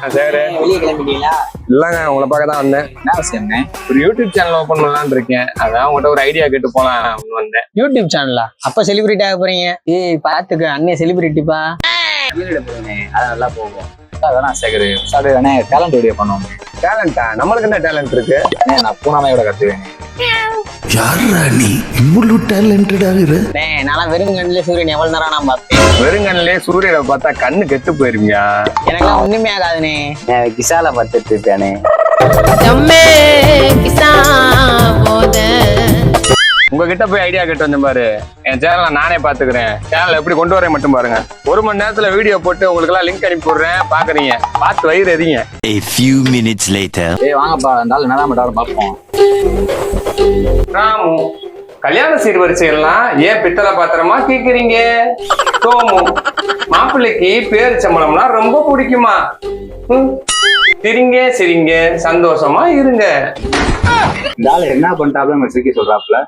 சரி, வெளியே கிளம்பிட்டீங்களா? இல்லங்க உங்களை பார்க்க தான் வந்தேன். என்ன விஷயம்ண்ணே? ஒரு யூடியூப் சேனல் ஓபன் பண்ணலான்னு இருக்கேன். அதான் உங்கள்கிட்ட ஒரு ஐடியா கேட்டு போலாம் வந்தேன். யூடியூப் சேனலா? அப்ப செலிபிரிட்டி ஆக போறீங்க? ஏய் பாத்துக்க, அண்ணே செலிபிரிட்டிப்பா. அது நல்லா போகும். அதான் சேகர் வேணே டேலண்ட் வீடியோ பண்ணுவோம். டேலண்டா? நம்மளுக்கு என்ன டேலண்ட் இருக்கு? நான் பூனாமையோட கத்துவேன். யாரா நீ இவ்வளவு டேலண்டட் ஆகுற? நான் வெறும் கண்ணிலே சூரியன் எவ்வளவு நேரம் நான் பார்த்தேன். வெறுங்கண்ணிலே சூரியனை பார்த்தா கண்ணு கெட்டு போயிருவியா? எனக்கெல்லாம் ஒண்ணுமே ஆகாதுனே. கிசால பார்த்துட்டு இருக்கானே. உங்ககிட்ட போய் ஐடியா கேட்டு வந்தேன் பாரு. என் சேனலை நானே பாத்துக்கிறேன். சேனல் எப்படி கொண்டு வரேன் மட்டும் பாருங்க. 1 மணி நேரத்துல வீடியோ போட்டு உங்களுக்கு எல்லாம் லிங்க் அனுப்பி விடுறேன். பாக்குறீங்க, பார்த்து வயிறு எறிங்க. A few minutes later. ஏய் வாங்கப்பா, இருந்தாலும் என்னதான் மட்டும் பார்ப்போம். ராமு, கல்யாண சீர்வரிசை எல்லாம் ஏன் பித்தளை பாத்திரமா கேக்குறீங்க? சோமு, மாப்பிள்ளைக்கு பேர் சம்பளம்னா ரொம்ப பிடிக்குமா? சிரிங்க சிரிங்க, சந்தோஷமா இருங்க. இந்த ஆளு என்ன பண்ணிட்டாப்ல சொல்றாப்ல.